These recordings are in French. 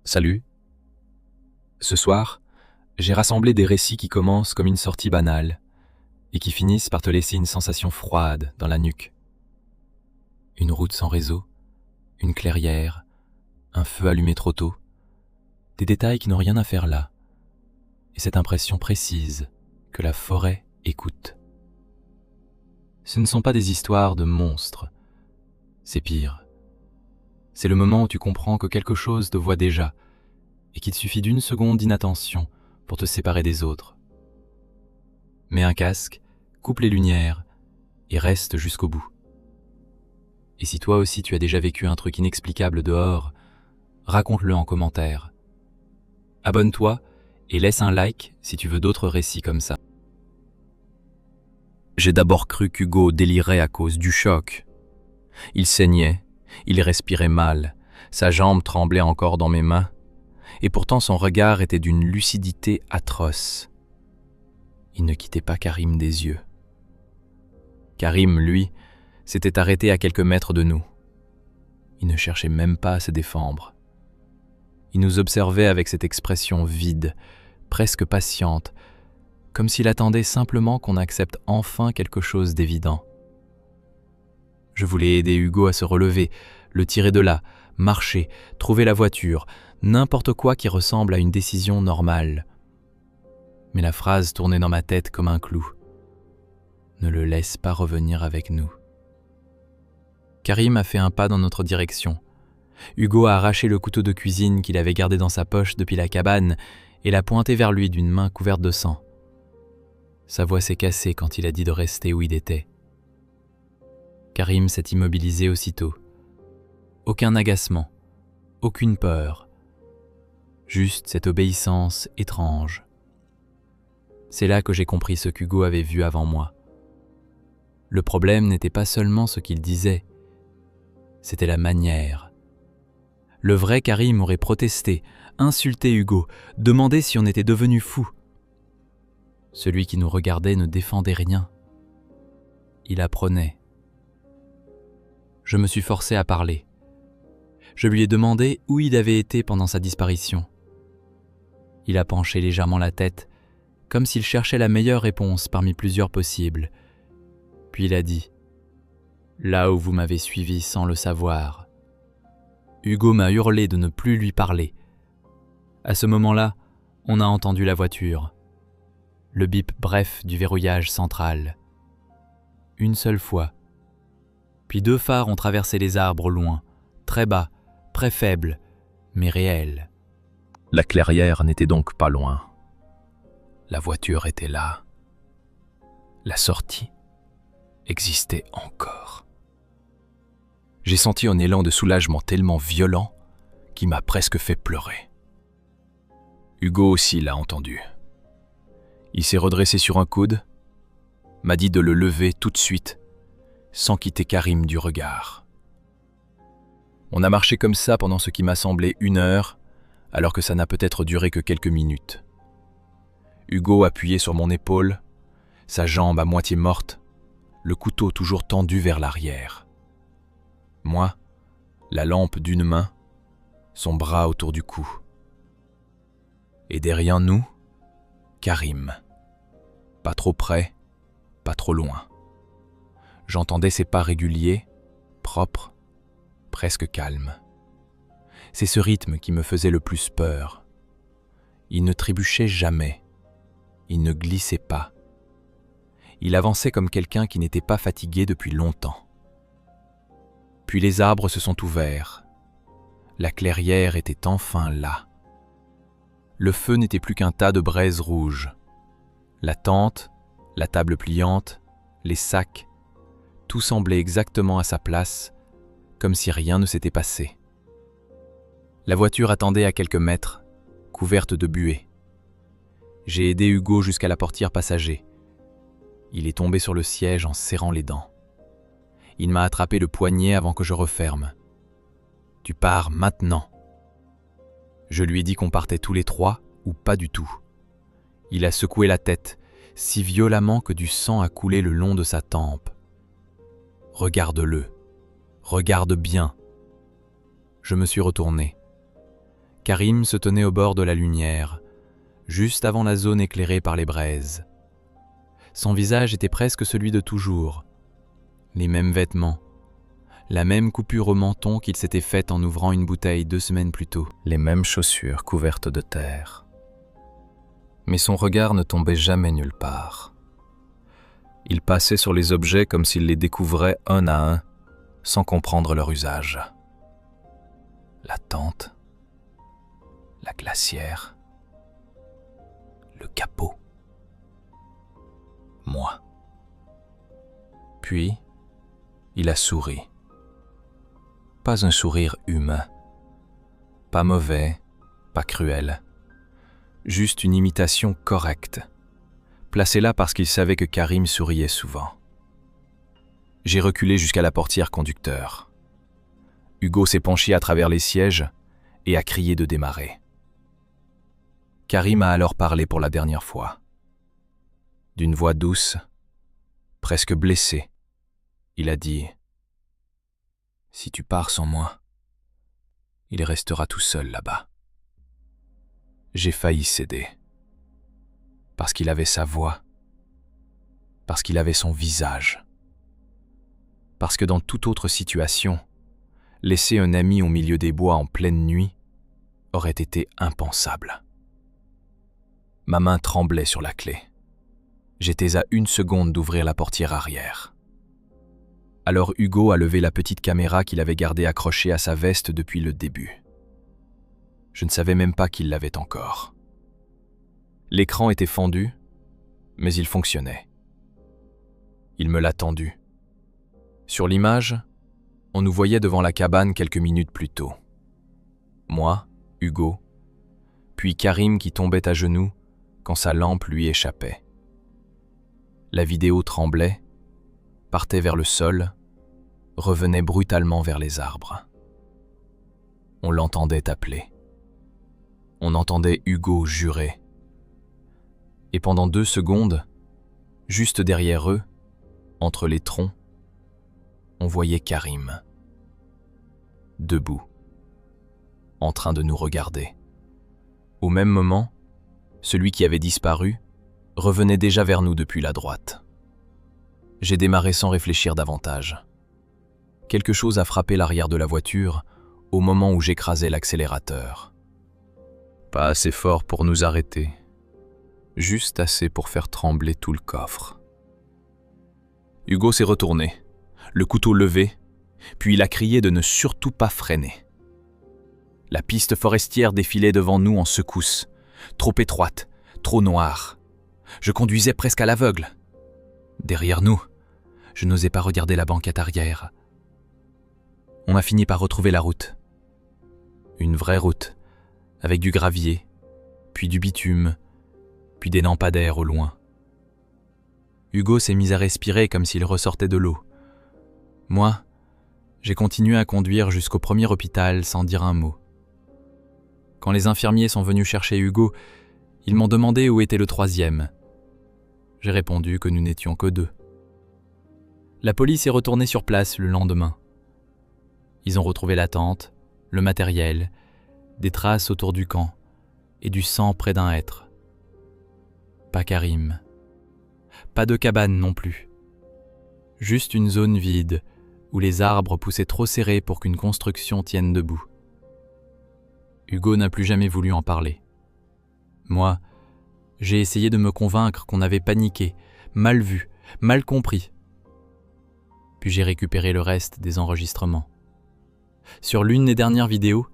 Salut. Ce soir, j'ai rassemblé des récits qui commencent comme une sortie banale et qui finissent par te laisser une sensation froide dans la nuque. Une route sans réseau, une clairière, un feu allumé trop tôt, des détails qui n'ont rien à faire là, et cette impression précise que la forêt écoute. Ce ne sont pas des histoires de monstres, c'est pire. C'est le moment où tu comprends que quelque chose te voit déjà et qu'il te suffit d'une seconde d'inattention pour te séparer des autres. Mets un casque, coupe les lumières et reste jusqu'au bout. Et si toi aussi tu as déjà vécu un truc inexplicable dehors, raconte-le en commentaire. Abonne-toi et laisse un like si tu veux d'autres récits comme ça. J'ai d'abord cru qu'Hugo délirait à cause du choc. Il saignait, il respirait mal, sa jambe tremblait encore dans mes mains, et pourtant son regard était d'une lucidité atroce. Il ne quittait pas Karim des yeux. Karim, lui, s'était arrêté à quelques mètres de nous. Il ne cherchait même pas à se défendre. Il nous observait avec cette expression vide, presque patiente, comme s'il attendait simplement qu'on accepte enfin quelque chose d'évident. Je voulais aider Hugo à se relever, le tirer de là, marcher, trouver la voiture, n'importe quoi qui ressemble à une décision normale. Mais la phrase tournait dans ma tête comme un clou. Ne le laisse pas revenir avec nous. Karim a fait un pas dans notre direction. Hugo a arraché le couteau de cuisine qu'il avait gardé dans sa poche depuis la cabane et l'a pointé vers lui d'une main couverte de sang. Sa voix s'est cassée quand il a dit de rester où il était. Karim s'est immobilisé aussitôt. Aucun agacement, aucune peur, juste cette obéissance étrange. C'est là que j'ai compris ce qu'Hugo avait vu avant moi. Le problème n'était pas seulement ce qu'il disait, c'était la manière. Le vrai Karim aurait protesté, insulté Hugo, demandé si on était devenu fou. Celui qui nous regardait ne défendait rien. Il apprenait. Je me suis forcé à parler. Je lui ai demandé où il avait été pendant sa disparition. Il a penché légèrement la tête, comme s'il cherchait la meilleure réponse parmi plusieurs possibles. Puis il a dit « Là où vous m'avez suivi sans le savoir ». Hugo m'a hurlé de ne plus lui parler. À ce moment-là, on a entendu la voiture. Le bip bref du verrouillage central. Une seule fois. Puis deux phares ont traversé les arbres loin, très bas, très faibles, mais réels. La clairière n'était donc pas loin. La voiture était là. La sortie existait encore. J'ai senti un élan de soulagement tellement violent qui m'a presque fait pleurer. Hugo aussi l'a entendu. Il s'est redressé sur un coude, m'a dit de le lever tout de suite, sans quitter Karim du regard. On a marché comme ça pendant ce qui m'a semblé 1 heure, alors que ça n'a peut-être duré que quelques minutes. Hugo appuyé sur mon épaule, sa jambe à moitié morte, le couteau toujours tendu vers l'arrière. Moi, la lampe d'une main, son bras autour du cou. Et derrière nous, Karim. Pas trop près, pas trop loin. J'entendais ses pas réguliers, propres, presque calmes. C'est ce rythme qui me faisait le plus peur. Il ne trébuchait jamais. Il ne glissait pas. Il avançait comme quelqu'un qui n'était pas fatigué depuis longtemps. Puis les arbres se sont ouverts. La clairière était enfin là. Le feu n'était plus qu'un tas de braises rouges. La tente, la table pliante, les sacs, tout semblait exactement à sa place, comme si rien ne s'était passé. La voiture attendait à quelques mètres, couverte de buée. J'ai aidé Hugo jusqu'à la portière passager. Il est tombé sur le siège en serrant les dents. Il m'a attrapé le poignet avant que je referme. « Tu pars maintenant !» Je lui ai dit qu'on partait tous les 3 ou pas du tout. Il a secoué la tête, si violemment que du sang a coulé le long de sa tempe. « Regarde-le, regarde bien !» Je me suis retourné. Karim se tenait au bord de la lumière, juste avant la zone éclairée par les braises. Son visage était presque celui de toujours, les mêmes vêtements, la même coupure au menton qu'il s'était faite en ouvrant une bouteille 2 semaines plus tôt. Les mêmes chaussures couvertes de terre. Mais son regard ne tombait jamais nulle part. Il passait sur les objets comme s'il les découvrait un à un, sans comprendre leur usage. La tente, la glacière, le capot, moi. Puis, il a souri. Pas un sourire humain, pas mauvais, pas cruel, juste une imitation correcte, placée là parce qu'il savait que Karim souriait souvent. J'ai reculé jusqu'à la portière conducteur. Hugo s'est penché à travers les sièges et a crié de démarrer. Karim a alors parlé pour la dernière fois. D'une voix douce, presque blessée, il a dit « Si tu pars sans moi, il restera tout seul là-bas. » J'ai failli céder. Parce qu'il avait sa voix, parce qu'il avait son visage. Parce que dans toute autre situation, laisser un ami au milieu des bois en pleine nuit aurait été impensable. Ma main tremblait sur la clé. J'étais à 1 seconde d'ouvrir la portière arrière. Alors Hugo a levé la petite caméra qu'il avait gardée accrochée à sa veste depuis le début. Je ne savais même pas qu'il l'avait encore. L'écran était fendu, mais il fonctionnait. Il me l'a tendu. Sur l'image, on nous voyait devant la cabane quelques minutes plus tôt. Moi, Hugo, puis Karim qui tombait à genoux quand sa lampe lui échappait. La vidéo tremblait, partait vers le sol, revenait brutalement vers les arbres. On l'entendait appeler. On entendait Hugo jurer. Et pendant 2 secondes, juste derrière eux, entre les troncs, on voyait Karim, debout, en train de nous regarder. Au même moment, celui qui avait disparu revenait déjà vers nous depuis la droite. J'ai démarré sans réfléchir davantage. Quelque chose a frappé l'arrière de la voiture au moment où j'écrasais l'accélérateur. Pas assez fort pour nous arrêter, juste assez pour faire trembler tout le coffre. Hugo s'est retourné, le couteau levé, puis il a crié de ne surtout pas freiner. La piste forestière défilait devant nous en secousses, trop étroite, trop noire. Je conduisais presque à l'aveugle. Derrière nous, je n'osais pas regarder la banquette arrière. On a fini par retrouver la route. Une vraie route, avec du gravier, puis du bitume, puis des lampadaires au loin. Hugo s'est mis à respirer comme s'il ressortait de l'eau. Moi, j'ai continué à conduire jusqu'au premier hôpital sans dire un mot. Quand les infirmiers sont venus chercher Hugo, ils m'ont demandé où était le 3e. J'ai répondu que nous n'étions que 2. La police est retournée sur place le lendemain. Ils ont retrouvé la tente, le matériel, des traces autour du camp et du sang près d'un hêtre. Pas Karim. Pas de cabane non plus. Juste une zone vide où les arbres poussaient trop serrés pour qu'une construction tienne debout. Hugo n'a plus jamais voulu en parler. Moi, j'ai essayé de me convaincre qu'on avait paniqué, mal vu, mal compris. Puis j'ai récupéré le reste des enregistrements. Sur l'une des dernières vidéos,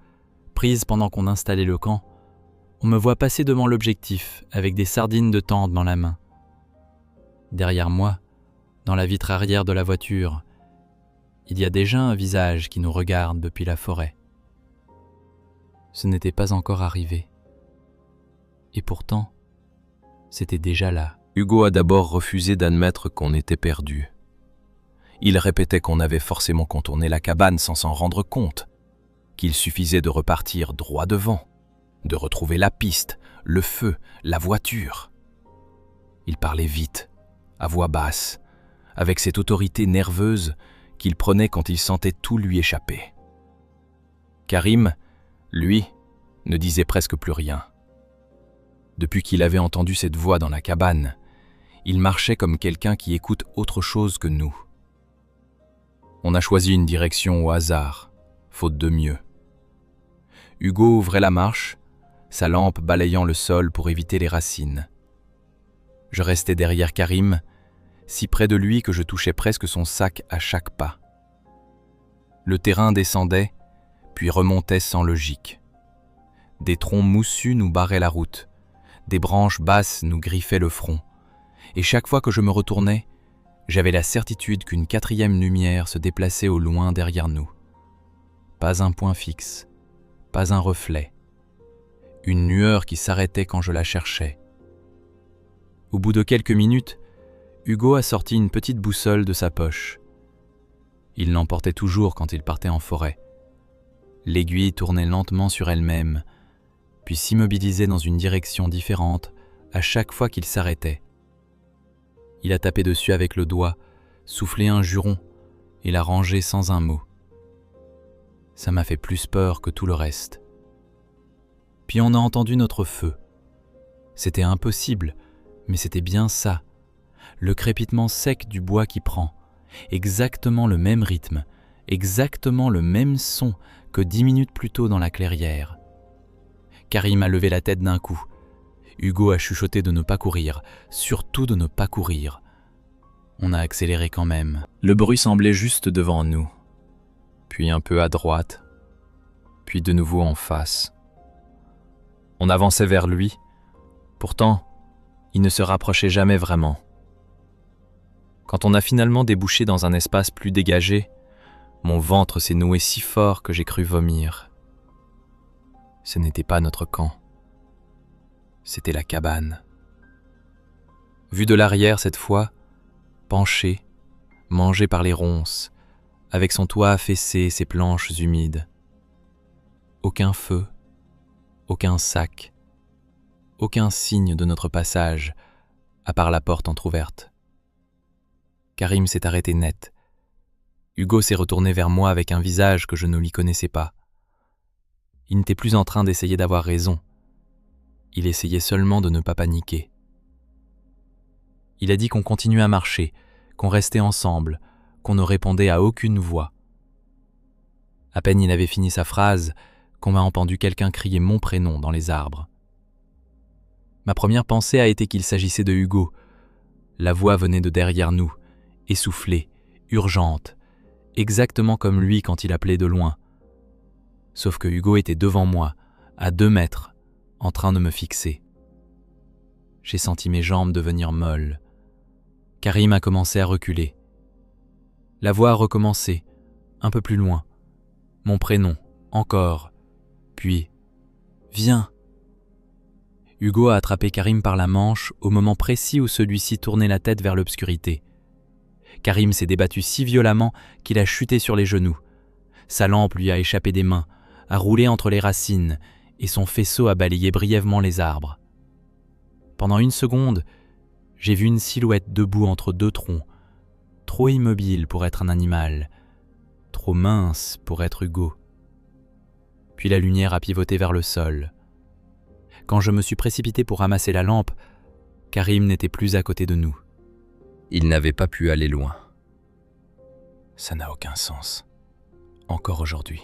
prise pendant qu'on installait le camp, on me voit passer devant l'objectif avec des sardines de tente dans la main. Derrière moi, dans la vitre arrière de la voiture, il y a déjà un visage qui nous regarde depuis la forêt. Ce n'était pas encore arrivé. Et pourtant, c'était déjà là. Hugo a d'abord refusé d'admettre qu'on était perdu. Il répétait qu'on avait forcément contourné la cabane sans s'en rendre compte, qu'il suffisait de repartir droit devant, de retrouver la piste, le feu, la voiture. Il parlait vite, à voix basse, avec cette autorité nerveuse qu'il prenait quand il sentait tout lui échapper. Karim, lui, ne disait presque plus rien. Depuis qu'il avait entendu cette voix dans la cabane, il marchait comme quelqu'un qui écoute autre chose que nous. On a choisi une direction au hasard, faute de mieux. Hugo ouvrait la marche, sa lampe balayant le sol pour éviter les racines. Je restais derrière Karim, si près de lui que je touchais presque son sac à chaque pas. Le terrain descendait, puis remontait sans logique. Des troncs moussus nous barraient la route, des branches basses nous griffaient le front, et chaque fois que je me retournais, j'avais la certitude qu'une quatrième lumière se déplaçait au loin derrière nous. Pas un point fixe, pas un reflet, une lueur qui s'arrêtait quand je la cherchais. Au bout de quelques minutes, Hugo a sorti une petite boussole de sa poche. Il l'emportait toujours quand il partait en forêt. L'aiguille tournait lentement sur elle-même, puis s'immobilisait dans une direction différente à chaque fois qu'il s'arrêtait. Il a tapé dessus avec le doigt, soufflé un juron et l'a rangé sans un mot. Ça m'a fait plus peur que tout le reste. Puis on a entendu notre feu. C'était impossible, mais c'était bien ça. Le crépitement sec du bois qui prend, exactement le même rythme, exactement le même son que 10 minutes plus tôt dans la clairière. Karim a levé la tête d'un coup. Hugo a chuchoté de ne pas courir, surtout de ne pas courir. On a accéléré quand même. Le bruit semblait juste devant nous, puis un peu à droite, puis de nouveau en face. On avançait vers lui, pourtant, il ne se rapprochait jamais vraiment. Quand on a finalement débouché dans un espace plus dégagé, mon ventre s'est noué si fort que j'ai cru vomir. Ce n'était pas notre camp. C'était la cabane. Vu de l'arrière cette fois, penché, mangé par les ronces, avec son toit affaissé et ses planches humides. Aucun feu, aucun sac, aucun signe de notre passage, à part la porte entr'ouverte. Karim s'est arrêté net. Hugo s'est retourné vers moi avec un visage que je ne lui connaissais pas. Il n'était plus en train d'essayer d'avoir raison. Il essayait seulement de ne pas paniquer. Il a dit qu'on continuait à marcher, qu'on restait ensemble, qu'on ne répondait à aucune voix. À peine il avait fini sa phrase qu'on m'a entendu quelqu'un crier mon prénom dans les arbres. Ma première pensée a été qu'il s'agissait de Hugo. La voix venait de derrière nous, essoufflée, urgente, exactement comme lui quand il appelait de loin. Sauf que Hugo était devant moi, à 2 mètres, en train de me fixer. J'ai senti mes jambes devenir molles. Karim a commencé à reculer. La voix a recommencé, un peu plus loin. Mon prénom, encore. Puis, viens. Hugo a attrapé Karim par la manche au moment précis où celui-ci tournait la tête vers l'obscurité. Karim s'est débattu si violemment qu'il a chuté sur les genoux. Sa lampe lui a échappé des mains, a roulé entre les racines, et son faisceau a balayé brièvement les arbres. Pendant 1 seconde, j'ai vu une silhouette debout entre 2 troncs, trop immobile pour être un animal, trop mince pour être Hugo. Puis la lumière a pivoté vers le sol. Quand je me suis précipité pour ramasser la lampe, Karim n'était plus à côté de nous. Il n'avait pas pu aller loin. Ça n'a aucun sens. Encore aujourd'hui.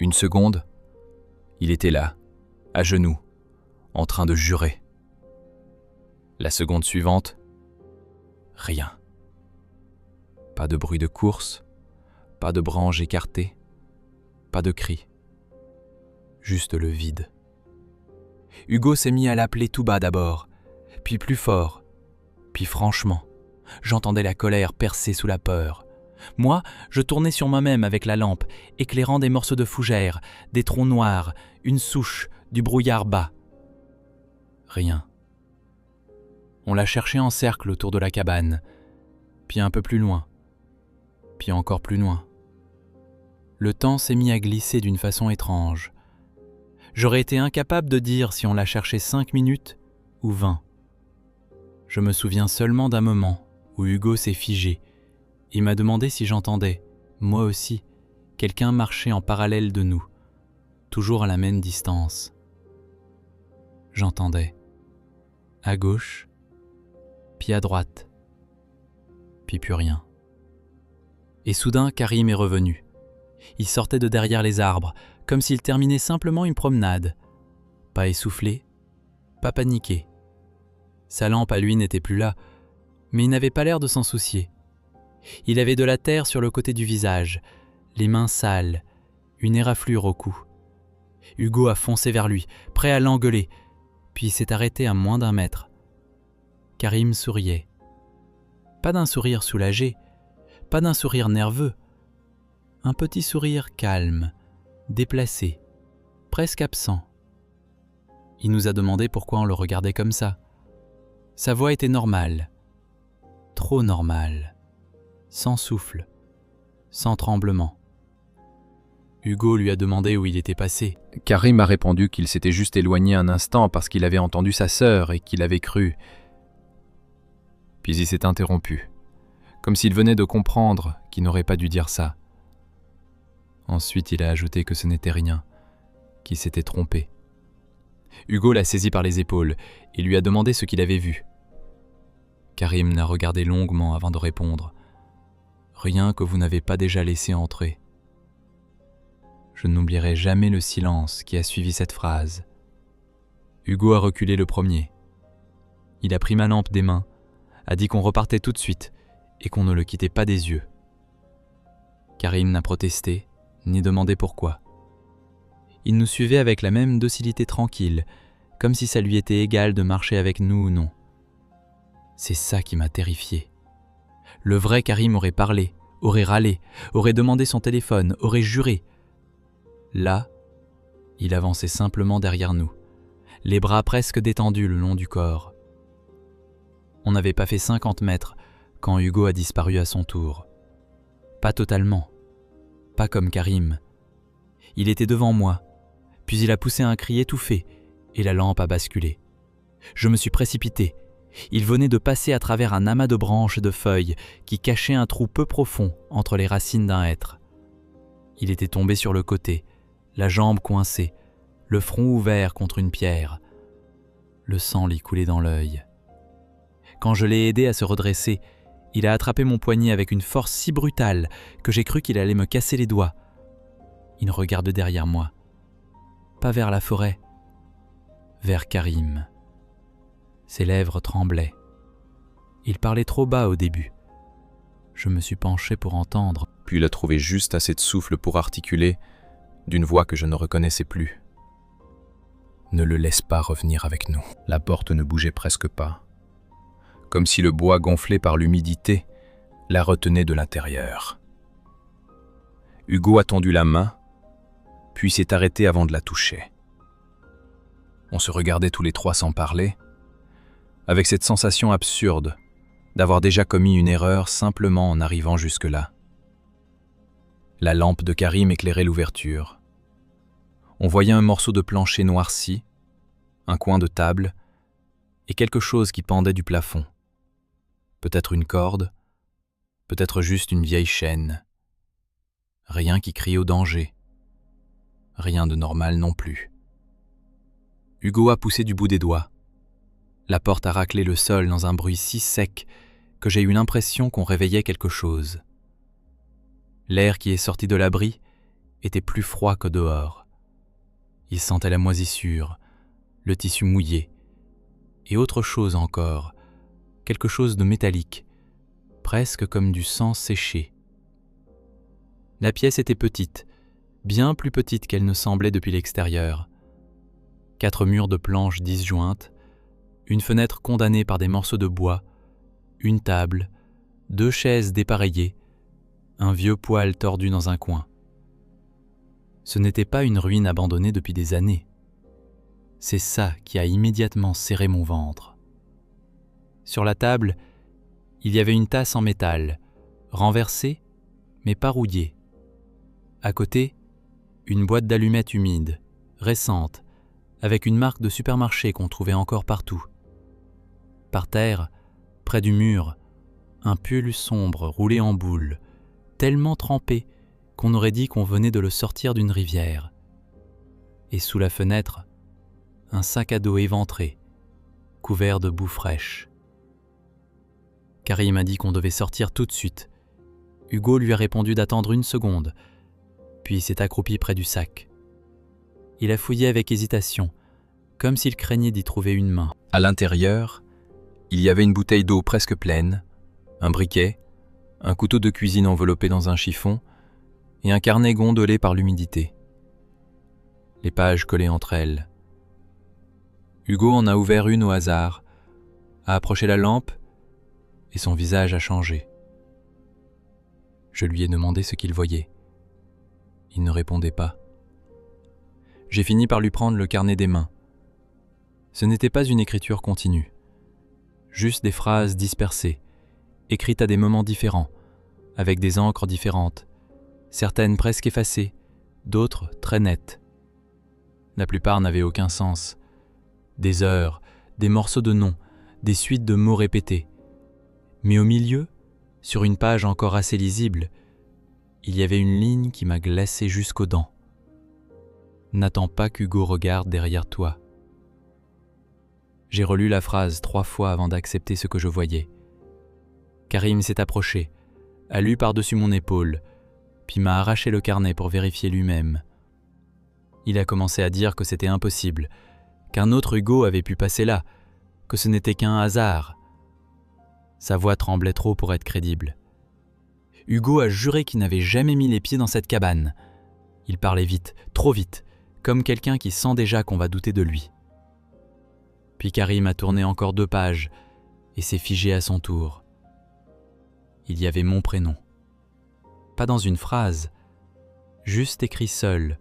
1 seconde, il était là, à genoux, en train de jurer. La seconde suivante, rien. Pas de bruit de course, pas de branches écartées, pas de cris. Juste le vide. Hugo s'est mis à l'appeler tout bas d'abord, puis plus fort, puis franchement, j'entendais la colère percer sous la peur. Moi, je tournais sur moi-même avec la lampe, éclairant des morceaux de fougère, des troncs noirs, une souche, du brouillard bas. Rien. On l'a cherché en cercle autour de la cabane, puis un peu plus loin, puis encore plus loin. Le temps s'est mis à glisser d'une façon étrange. J'aurais été incapable de dire si on l'a cherché 5 minutes ou 20. Je me souviens seulement d'un moment où Hugo s'est figé. Il m'a demandé si j'entendais, moi aussi, quelqu'un marcher en parallèle de nous. toujours à la même distance. J'entendais. À gauche, puis à droite, puis plus rien. Et soudain, Karim est revenu. Il sortait de derrière les arbres, comme s'il terminait simplement une promenade. Pas essoufflé, pas paniqué. Sa lampe à lui n'était plus là, mais il n'avait pas l'air de s'en soucier. Il avait de la terre sur le côté du visage, les mains sales, une éraflure au cou. Hugo a foncé vers lui, prêt à l'engueuler, puis il s'est arrêté à moins d'1 mètre. Karim souriait. Pas d'un sourire soulagé, pas d'un sourire nerveux. Un petit sourire calme, déplacé, presque absent. Il nous a demandé pourquoi on le regardait comme ça. Sa voix était normale, trop normale, sans souffle, sans tremblement. Hugo lui a demandé où il était passé. Karim a répondu qu'il s'était juste éloigné un instant parce qu'il avait entendu sa sœur et qu'il avait cru. Puis il s'est interrompu, comme s'il venait de comprendre qu'il n'aurait pas dû dire ça. Ensuite, il a ajouté que ce n'était rien, qu'il s'était trompé. Hugo l'a saisi par les épaules et lui a demandé ce qu'il avait vu. Karim l'a regardé longuement avant de répondre. « Rien que vous n'avez pas déjà laissé entrer. » Je n'oublierai jamais le silence qui a suivi cette phrase. Hugo a reculé le premier. Il a pris ma lampe des mains, a dit qu'on repartait tout de suite et qu'on ne le quittait pas des yeux. Karim n'a protesté, ni demandé pourquoi. Il nous suivait avec la même docilité tranquille, comme si ça lui était égal de marcher avec nous ou non. C'est ça qui m'a terrifié. Le vrai Karim aurait parlé, aurait râlé, aurait demandé son téléphone, aurait juré. Là, il avançait simplement derrière nous, les bras presque détendus le long du corps. On n'avait pas fait 50 mètres quand Hugo a disparu à son tour. Pas totalement, pas comme Karim. Il était devant moi, puis il a poussé un cri étouffé et la lampe a basculé. Je me suis précipité. Il venait de passer à travers un amas de branches et de feuilles qui cachait un trou peu profond entre les racines d'un hêtre. Il était tombé sur le côté, la jambe coincée, le front ouvert contre une pierre. Le sang lui coulait dans l'œil. Quand je l'ai aidé à se redresser, il a attrapé mon poignet avec une force si brutale que j'ai cru qu'il allait me casser les doigts. Il regarde derrière moi, pas vers la forêt, vers Karim. Ses lèvres tremblaient. Il parlait trop bas au début. Je me suis penché pour entendre. Puis il a trouvé juste assez de souffle pour articuler, d'une voix que je ne reconnaissais plus. Ne le laisse pas revenir avec nous. La porte ne bougeait presque pas, comme si le bois gonflé par l'humidité la retenait de l'intérieur. Hugo a tendu la main, puis s'est arrêté avant de la toucher. On se regardait tous les trois sans parler, avec cette sensation absurde d'avoir déjà commis une erreur simplement en arrivant jusque-là. La lampe de Karim éclairait l'ouverture. On voyait un morceau de plancher noirci, un coin de table et quelque chose qui pendait du plafond. Peut-être une corde, peut-être juste une vieille chaîne. Rien qui crie au danger. Rien de normal non plus. Hugo a poussé du bout des doigts. La porte a raclé le sol dans un bruit si sec que j'ai eu l'impression qu'on réveillait quelque chose. L'air qui est sorti de l'abri était plus froid que dehors. Il sentait la moisissure, le tissu mouillé, et autre chose encore, quelque chose de métallique, presque comme du sang séché. La pièce était petite, bien plus petite qu'elle ne semblait depuis l'extérieur. 4 murs de planches disjointes, une fenêtre condamnée par des morceaux de bois, une table, 2 chaises dépareillées, un vieux poêle tordu dans un coin. Ce n'était pas une ruine abandonnée depuis des années. C'est ça qui a immédiatement serré mon ventre. Sur la table, il y avait une tasse en métal, renversée, mais pas rouillée. À côté, une boîte d'allumettes humide, récente, avec une marque de supermarché qu'on trouvait encore partout. Par terre, près du mur, un pull sombre roulé en boule, tellement trempé qu'on aurait dit qu'on venait de le sortir d'une rivière. et sous la fenêtre, un sac à dos éventré, couvert de boue fraîche. Karim a dit qu'on devait sortir tout de suite. Hugo lui a répondu d'attendre 1 seconde, puis s'est accroupi près du sac. Il a fouillé avec hésitation, comme s'il craignait d'y trouver une main. À l'intérieur, il y avait une bouteille d'eau presque pleine, un briquet, un couteau de cuisine enveloppé dans un chiffon et un carnet gondolé par l'humidité. Les pages collées entre elles. Hugo en a ouvert une au hasard, a approché la lampe et son visage a changé. Je lui ai demandé ce qu'il voyait. Il ne répondait pas. J'ai fini par lui prendre le carnet des mains. Ce n'était pas une écriture continue, juste des phrases dispersées, écrites à des moments différents, avec des encres différentes, certaines presque effacées, d'autres très nettes. La plupart n'avaient aucun sens. Des heures, des morceaux de noms, des suites de mots répétés. Mais au milieu, sur une page encore assez lisible, il y avait une ligne qui m'a glacé jusqu'aux dents. N'attends pas qu'Hugo regarde derrière toi. J'ai relu la phrase 3 fois avant d'accepter ce que je voyais. Karim s'est approché, a lu par-dessus mon épaule, puis m'a arraché le carnet pour vérifier lui-même. Il a commencé à dire que c'était impossible, qu'un autre Hugo avait pu passer là, que ce n'était qu'un hasard. Sa voix tremblait trop pour être crédible. Hugo a juré qu'il n'avait jamais mis les pieds dans cette cabane. Il parlait vite, trop vite, comme quelqu'un qui sent déjà qu'on va douter de lui. Puis Karim a tourné encore 2 pages et s'est figé à son tour. Il y avait mon prénom. Pas dans une phrase, juste écrit seul,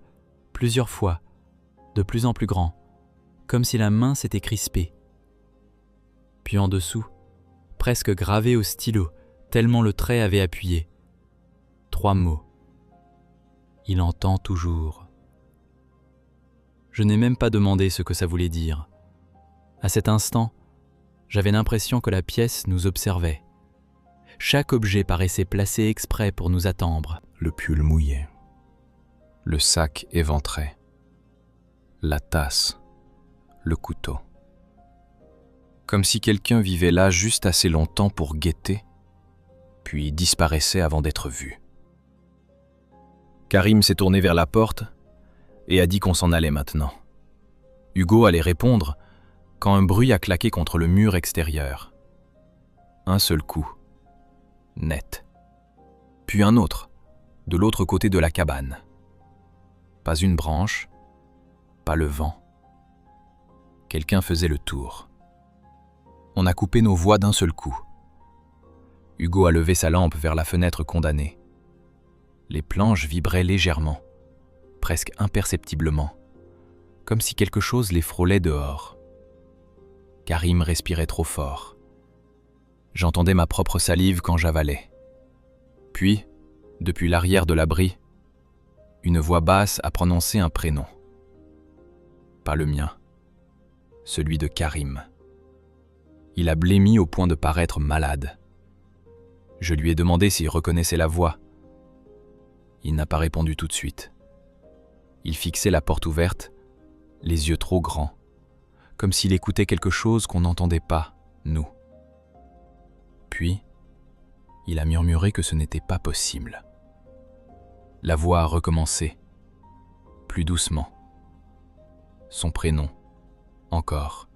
plusieurs fois, de plus en plus grand, comme si la main s'était crispée. Puis en dessous, presque gravé au stylo, tellement le trait avait appuyé. 3 mots. Il entend toujours. Je n'ai même pas demandé ce que ça voulait dire. À cet instant, j'avais l'impression que la pièce nous observait. Chaque objet paraissait placé exprès pour nous attendre. Le pull mouillé, le sac éventré, la tasse, le couteau. Comme si quelqu'un vivait là juste assez longtemps pour guetter, puis disparaissait avant d'être vu. Karim s'est tourné vers la porte et a dit qu'on s'en allait maintenant. Hugo allait répondre quand un bruit a claqué contre le mur extérieur. Un seul coup, net. Puis un autre, de l'autre côté de la cabane. Pas une branche, pas le vent. Quelqu'un faisait le tour. On a coupé nos voix d'un seul coup. Hugo a levé sa lampe vers la fenêtre condamnée. Les planches vibraient légèrement, presque imperceptiblement, comme si quelque chose les frôlait dehors. Karim respirait trop fort. J'entendais ma propre salive quand j'avalais. Puis, depuis l'arrière de l'abri, une voix basse a prononcé un prénom. Pas le mien, celui de Karim. Il a blêmi au point de paraître malade. Je lui ai demandé s'il reconnaissait la voix. Il n'a pas répondu tout de suite. Il fixait la porte ouverte, les yeux trop grands, comme s'il écoutait quelque chose qu'on n'entendait pas, nous. Puis, il a murmuré que ce n'était pas possible. La voix a recommencé, plus doucement. Son prénom, encore,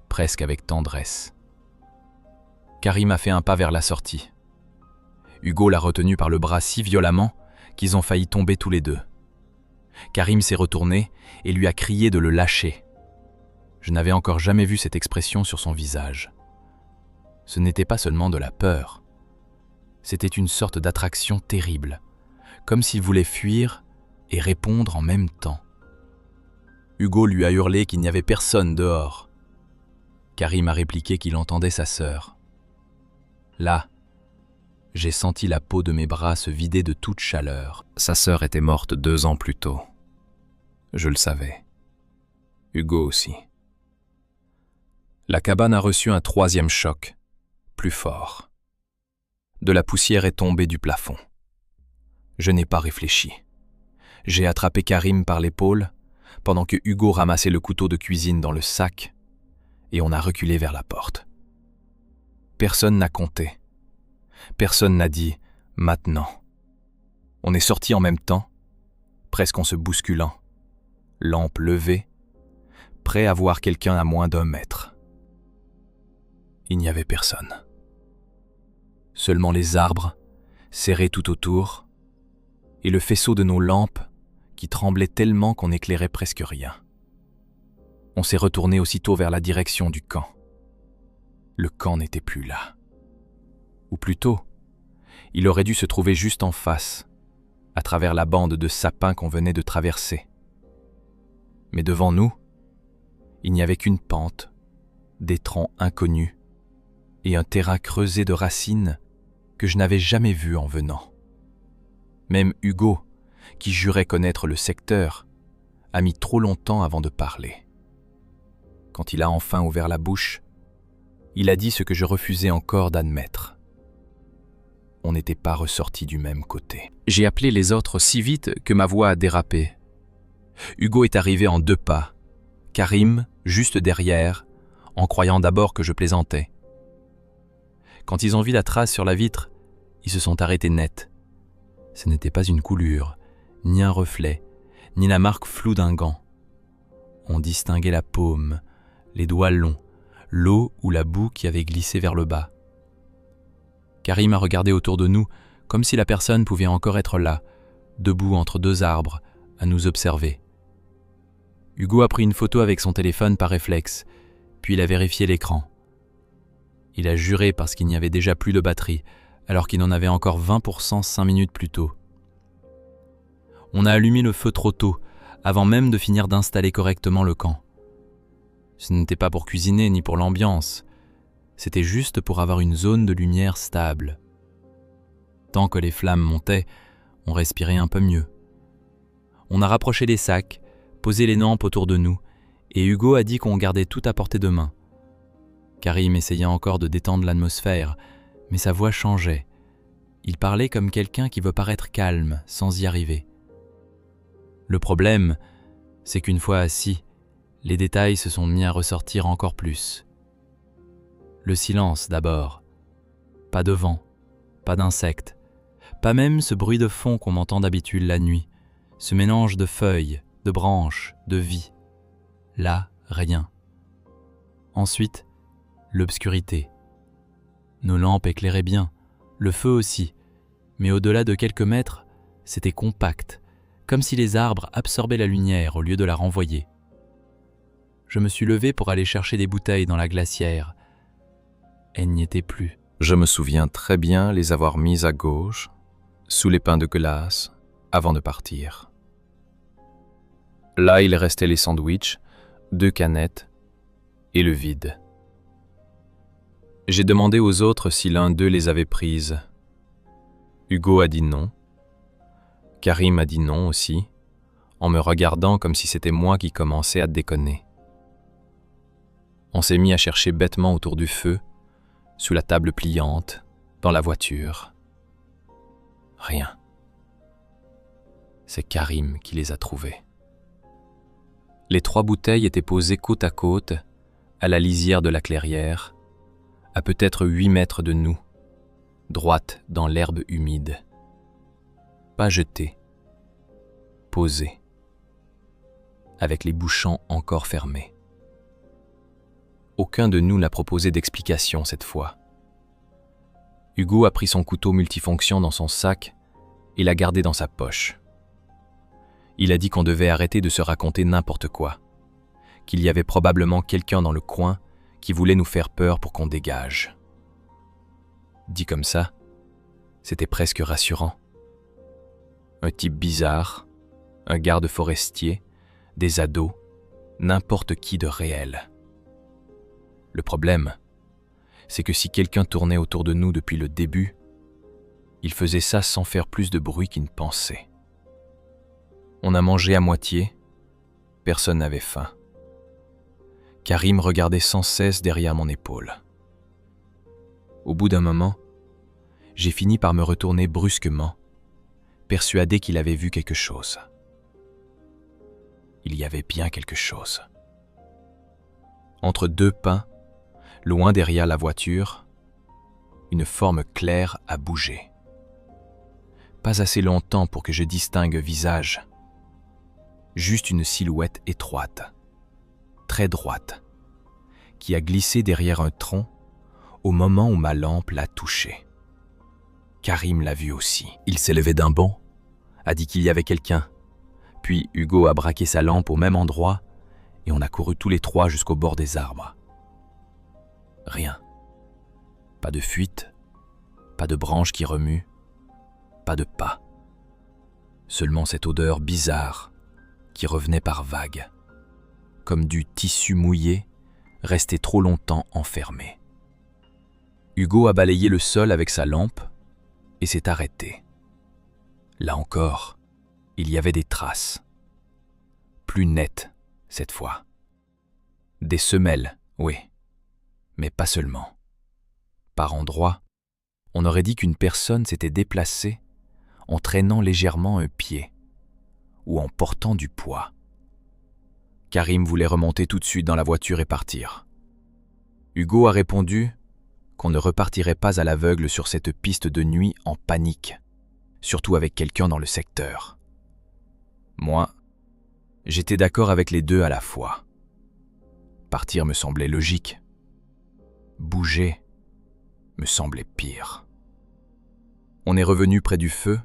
presque avec tendresse. Karim a fait un pas vers la sortie. Hugo l'a retenu par le bras si violemment qu'ils ont failli tomber tous les deux. Karim s'est retourné et lui a crié de le lâcher. Je n'avais encore jamais vu cette expression sur son visage. Ce n'était pas seulement de la peur. C'était une sorte d'attraction terrible, comme s'il voulait fuir et répondre en même temps. Hugo lui a hurlé qu'il n'y avait personne dehors. Karim a répliqué qu'il entendait sa sœur. Là, j'ai senti la peau de mes bras se vider de toute chaleur. Sa sœur était morte 2 ans plus tôt. Je le savais. Hugo aussi. La cabane a reçu un 3e choc, plus fort. De la poussière est tombée du plafond. Je n'ai pas réfléchi. J'ai attrapé Karim par l'épaule, pendant que Hugo ramassait le couteau de cuisine dans le sac, et on a reculé vers la porte. Personne n'a compté. Personne n'a dit « maintenant ». On est sortis en même temps, presque en se bousculant, lampe levée, prêt à voir quelqu'un à moins d'1 mètre. Il n'y avait personne. Seulement les arbres, serrés tout autour, et le faisceau de nos lampes qui tremblait tellement qu'on n'éclairait presque rien. On s'est retourné aussitôt vers la direction du camp. Le camp n'était plus là. Ou plutôt, il aurait dû se trouver juste en face, à travers la bande de sapins qu'on venait de traverser. Mais devant nous, il n'y avait qu'une pente, des troncs inconnus et un terrain creusé de racines que je n'avais jamais vu en venant. Même Hugo, qui jurait connaître le secteur, a mis trop longtemps avant de parler. Quand il a enfin ouvert la bouche, il a dit ce que je refusais encore d'admettre. On n'était pas ressortis du même côté. J'ai appelé les autres si vite que ma voix a dérapé. Hugo est arrivé en 2 pas, Karim juste derrière, en croyant d'abord que je plaisantais. Quand ils ont vu la trace sur la vitre, ils se sont arrêtés net. Ce n'était pas une coulure, ni un reflet, ni la marque floue d'un gant. On distinguait la paume, les doigts longs, l'eau ou la boue qui avait glissé vers le bas. Karim a regardé autour de nous comme si la personne pouvait encore être là, debout entre 2 arbres, à nous observer. Hugo a pris une photo avec son téléphone par réflexe, puis il a vérifié l'écran. Il a juré parce qu'il n'y avait déjà plus de batterie, alors qu'il en avait encore 20% 5 minutes plus tôt. On a allumé le feu trop tôt, avant même de finir d'installer correctement le camp. Ce n'était pas pour cuisiner ni pour l'ambiance, c'était juste pour avoir une zone de lumière stable. Tant que les flammes montaient, on respirait un peu mieux. On a rapproché les sacs, posé les lampes autour de nous, et Hugo a dit qu'on gardait tout à portée de main. Karim essayait encore de détendre l'atmosphère, mais sa voix changeait. Il parlait comme quelqu'un qui veut paraître calme, sans y arriver. Le problème, c'est qu'une fois assis, les détails se sont mis à ressortir encore plus. Le silence d'abord. Pas de vent, pas d'insectes, pas même ce bruit de fond qu'on entend d'habitude la nuit, ce mélange de feuilles, de branches, de vie. Là, rien. Ensuite, l'obscurité. Nos lampes éclairaient bien, le feu aussi, mais au-delà de quelques mètres, c'était compact, comme si les arbres absorbaient la lumière au lieu de la renvoyer. Je me suis levé pour aller chercher des bouteilles dans la glacière. Elles n'y étaient plus. Je me souviens très bien les avoir mises à gauche, sous les pains de glace, avant de partir. Là, il restait les sandwichs, 2 canettes et le vide. J'ai demandé aux autres si l'un d'eux les avait prises. Hugo a dit non. Karim a dit non aussi, en me regardant comme si c'était moi qui commençais à déconner. On s'est mis à chercher bêtement autour du feu, sous la table pliante, dans la voiture. Rien. C'est Karim qui les a trouvées. Les 3 bouteilles étaient posées côte à côte, à la lisière de la clairière, à peut-être 8 mètres de nous, droites dans l'herbe humide. Pas jetées, posées, avec les bouchons encore fermés. Aucun de nous n'a proposé d'explication cette fois. Hugo a pris son couteau multifonction dans son sac et l'a gardé dans sa poche. Il a dit qu'on devait arrêter de se raconter n'importe quoi, qu'il y avait probablement quelqu'un dans le coin qui voulait nous faire peur pour qu'on dégage. Dit comme ça, c'était presque rassurant. Un type bizarre, un garde forestier, des ados, n'importe qui de réel. Le problème, c'est que si quelqu'un tournait autour de nous depuis le début, il faisait ça sans faire plus de bruit qu'il ne pensait. On a mangé à moitié, personne n'avait faim. Karim regardait sans cesse derrière mon épaule. Au bout d'un moment, j'ai fini par me retourner brusquement, persuadé qu'il avait vu quelque chose. il y avait bien quelque chose. Entre deux pins, loin derrière la voiture, une forme claire a bougé. Pas assez longtemps pour que je distingue visage. Juste une silhouette étroite, très droite, qui a glissé derrière un tronc au moment où ma lampe l'a touché. Karim l'a vu aussi. Il s'est levé d'un bond, a dit qu'il y avait quelqu'un. Puis Hugo a braqué sa lampe au même endroit et on a couru tous les trois jusqu'au bord des arbres. Rien. Pas de fuite, pas de branches qui remuent, pas de pas. Seulement cette odeur bizarre qui revenait par vagues, comme du tissu mouillé resté trop longtemps enfermé. Hugo a balayé le sol avec sa lampe et s'est arrêté. Là encore, il y avait des traces. Plus nettes, cette fois. Des semelles, oui, mais pas seulement. Par endroits, on aurait dit qu'une personne s'était déplacée en traînant légèrement un pied ou en portant du poids. Karim voulait remonter tout de suite dans la voiture et partir. Hugo a répondu qu'on ne repartirait pas à l'aveugle sur cette piste de nuit en panique, surtout avec quelqu'un dans le secteur. Moi, j'étais d'accord avec les deux à la fois. Partir me semblait logique. Bouger me semblait pire. On est revenu près du feu,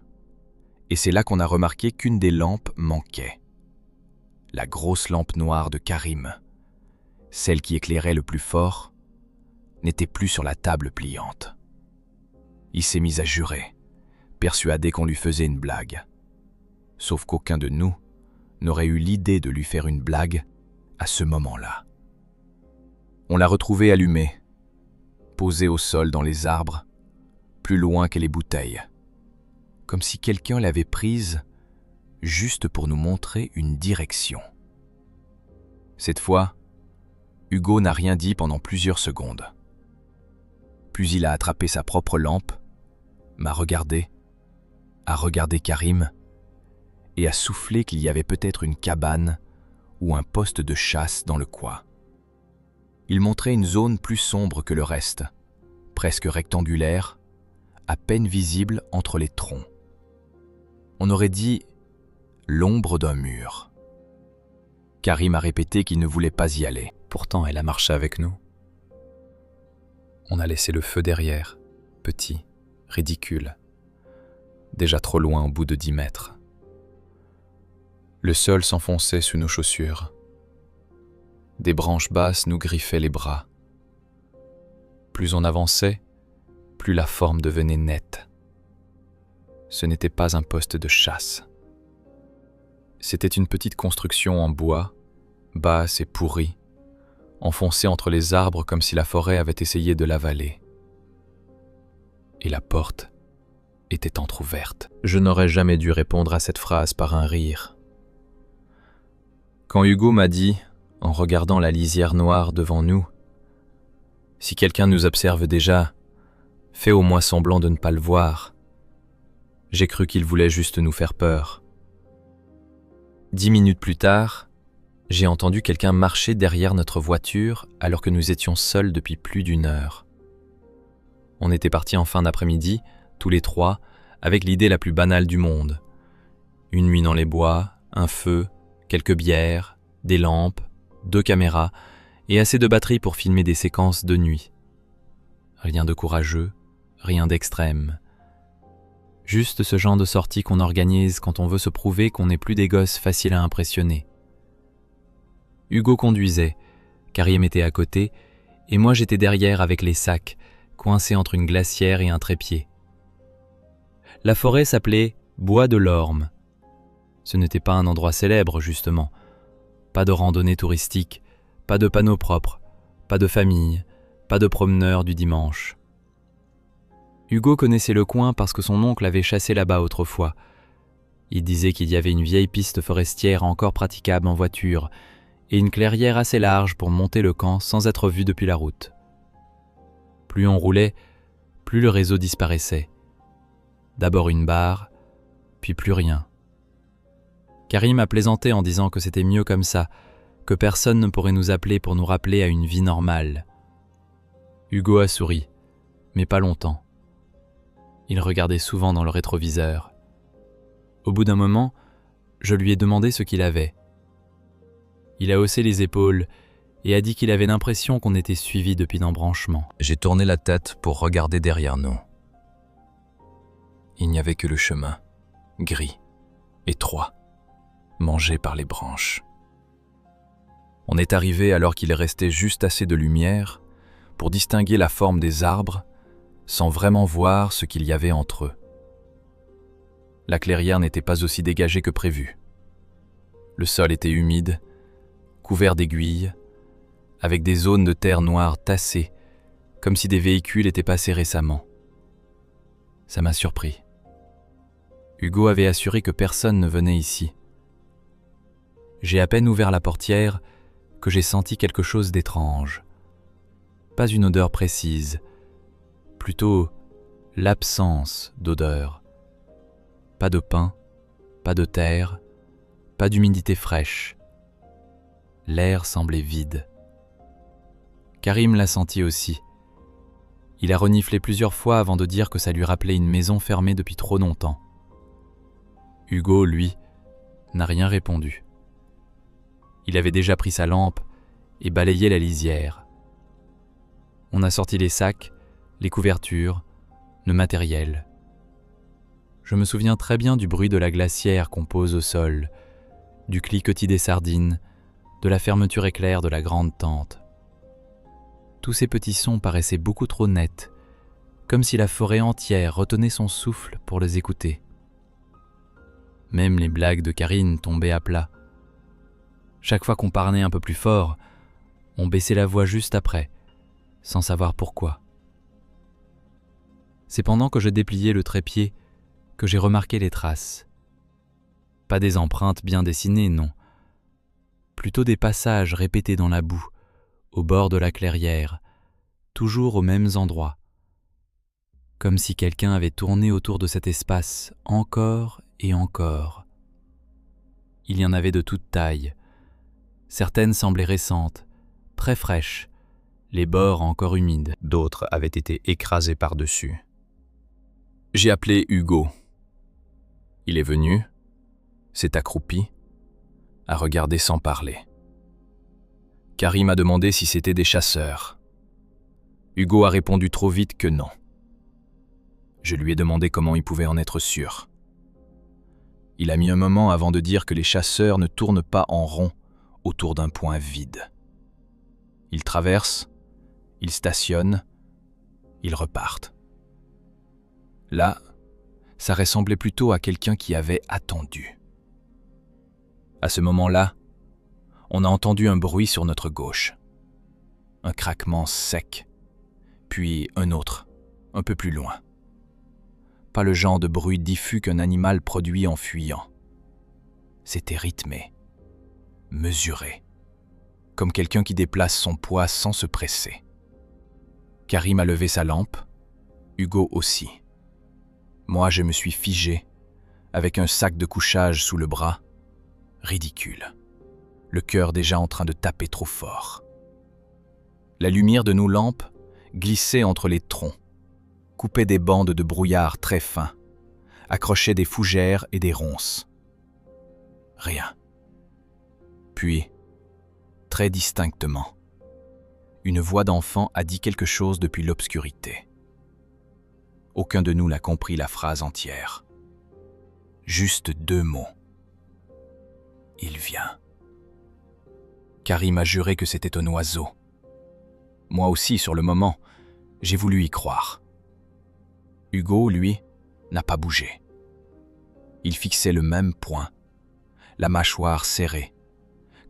et c'est là qu'on a remarqué qu'une des lampes manquait. La grosse lampe noire de Karim, celle qui éclairait le plus fort, n'était plus sur la table pliante. Il s'est mis à jurer, persuadé qu'on lui faisait une blague. Sauf qu'aucun de nous n'aurait eu l'idée de lui faire une blague à ce moment-là. On l'a retrouvée allumée, posée au sol dans les arbres, plus loin que les bouteilles, comme si quelqu'un l'avait prise juste pour nous montrer une direction. Cette fois, Hugo n'a rien dit pendant plusieurs secondes. Puis il a attrapé sa propre lampe, m'a regardé, a regardé Karim et a soufflé qu'il y avait peut-être une cabane ou un poste de chasse dans le coin. Il montrait une zone plus sombre que le reste, presque rectangulaire, à peine visible entre les troncs. On aurait dit l'ombre d'un mur. Karim a répété qu'il ne voulait pas y aller. Pourtant, elle a marché avec nous. On a laissé le feu derrière, petit, ridicule, déjà trop loin au bout de 10 mètres. Le sol s'enfonçait sous nos chaussures. Des branches basses nous griffaient les bras. Plus on avançait, plus la forme devenait nette. Ce n'était pas un poste de chasse. C'était une petite construction en bois, basse et pourrie, enfoncée entre les arbres comme si la forêt avait essayé de l'avaler. Et la porte était entr'ouverte. Je n'aurais jamais dû répondre à cette phrase par un rire. Quand Hugo m'a dit, en regardant la lisière noire devant nous, « Si quelqu'un nous observe déjà, fais au moins semblant de ne pas le voir. » J'ai cru qu'il voulait juste nous faire peur. 10 minutes plus tard, j'ai entendu quelqu'un marcher derrière notre voiture alors que nous étions seuls depuis plus d'1 heure. On était partis en fin d'après-midi, tous les trois, avec l'idée la plus banale du monde. Une nuit dans les bois, un feu, quelques bières, des lampes, 2 caméras et assez de batterie pour filmer des séquences de nuit. Rien de courageux, rien d'extrême. Juste ce genre de sortie qu'on organise quand on veut se prouver qu'on n'est plus des gosses faciles à impressionner. Hugo conduisait, Karim était à côté, et moi j'étais derrière avec les sacs, coincés entre une glacière et un trépied. La forêt s'appelait Bois de l'Orme. Ce n'était pas un endroit célèbre, justement. Pas de randonnée touristique, pas de panneaux propres, pas de famille, pas de promeneurs du dimanche. Hugo connaissait le coin parce que son oncle avait chassé là-bas autrefois. Il disait qu'il y avait une vieille piste forestière encore praticable en voiture et une clairière assez large pour monter le camp sans être vu depuis la route. Plus on roulait, plus le réseau disparaissait. D'abord une barre, puis plus rien. Karim a plaisanté en disant que c'était mieux comme ça, que personne ne pourrait nous appeler pour nous rappeler à une vie normale. Hugo a souri, mais pas longtemps. Il regardait souvent dans le rétroviseur. Au bout d'un moment, je lui ai demandé ce qu'il avait. Il a haussé les épaules et a dit qu'il avait l'impression qu'on était suivi depuis l'embranchement. J'ai tourné la tête pour regarder derrière nous. Il n'y avait que le chemin, gris, étroit, mangé par les branches. On est arrivé alors qu'il restait juste assez de lumière pour distinguer la forme des arbres sans vraiment voir ce qu'il y avait entre eux. La clairière n'était pas aussi dégagée que prévu. Le sol était humide, couvert d'aiguilles, avec des zones de terre noire tassées, comme si des véhicules étaient passés récemment. Ça m'a surpris. Hugo avait assuré que personne ne venait ici. J'ai à peine ouvert la portière que j'ai senti quelque chose d'étrange. Pas une odeur précise, plutôt l'absence d'odeur. Pas de pain, pas de terre, pas d'humidité fraîche. L'air semblait vide. Karim l'a senti aussi. Il a reniflé plusieurs fois avant de dire que ça lui rappelait une maison fermée depuis trop longtemps. Hugo, lui, n'a rien répondu. Il avait déjà pris sa lampe et balayé la lisière. On a sorti les sacs, les couvertures, le matériel. Je me souviens très bien du bruit de la glacière qu'on pose au sol, du cliquetis des sardines, de la fermeture éclair de la grande tente. Tous ces petits sons paraissaient beaucoup trop nets, comme si la forêt entière retenait son souffle pour les écouter. Même les blagues de Karine tombaient à plat. Chaque fois qu'on parlait un peu plus fort, on baissait la voix juste après, sans savoir pourquoi. C'est pendant que je dépliais le trépied que j'ai remarqué les traces. Pas des empreintes bien dessinées, non. Plutôt des passages répétés dans la boue, au bord de la clairière, toujours aux mêmes endroits. Comme si quelqu'un avait tourné autour de cet espace encore et encore. Il y en avait de toutes tailles. Certaines semblaient récentes, très fraîches, les bords encore humides. D'autres avaient été écrasés par-dessus. J'ai appelé Hugo. Il est venu, s'est accroupi, a regardé sans parler. Karim m'a demandé si c'était des chasseurs. Hugo a répondu trop vite que non. Je lui ai demandé comment il pouvait en être sûr. Il a mis un moment avant de dire que les chasseurs ne tournent pas en rond autour d'un point vide. Ils traversent, ils stationnent, ils repartent. Là, ça ressemblait plutôt à quelqu'un qui avait attendu. À ce moment-là, on a entendu un bruit sur notre gauche. Un craquement sec, puis un autre, un peu plus loin. Pas le genre de bruit diffus qu'un animal produit en fuyant. C'était rythmé, mesuré, comme quelqu'un qui déplace son poids sans se presser. Karim a levé sa lampe, Hugo aussi. Moi, je me suis figé, avec un sac de couchage sous le bras, ridicule, le cœur déjà en train de taper trop fort. La lumière de nos lampes glissait entre les troncs, coupait des bandes de brouillard très fins, accrochait des fougères et des ronces. Rien. Puis, très distinctement, une voix d'enfant a dit quelque chose depuis l'obscurité. Aucun de nous n'a compris la phrase entière. Juste 2 mots. Il vient. Karim a juré que c'était un oiseau. Moi aussi, sur le moment, j'ai voulu y croire. Hugo, lui, n'a pas bougé. Il fixait le même point, la mâchoire serrée,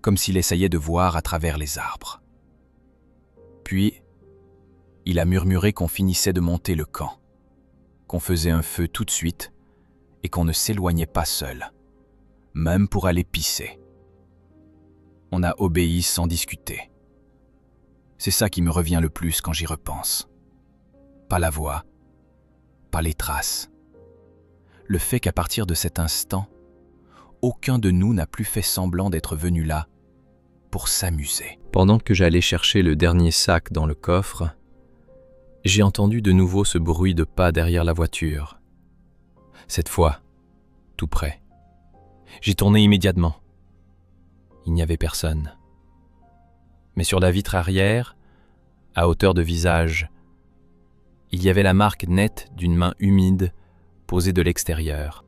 comme s'il essayait de voir à travers les arbres. Puis, il a murmuré qu'on finissait de monter le camp, qu'on faisait un feu tout de suite et qu'on ne s'éloignait pas seul, même pour aller pisser. On a obéi sans discuter. C'est ça qui me revient le plus quand j'y repense. Pas la voix, pas les traces. Le fait qu'à partir de cet instant, aucun de nous n'a plus fait semblant d'être venu là pour s'amuser. Pendant que j'allais chercher le dernier sac dans le coffre, j'ai entendu de nouveau ce bruit de pas derrière la voiture. Cette fois, tout près. J'ai tourné immédiatement. Il n'y avait personne. Mais sur la vitre arrière, à hauteur de visage, il y avait la marque nette d'une main humide posée de l'extérieur.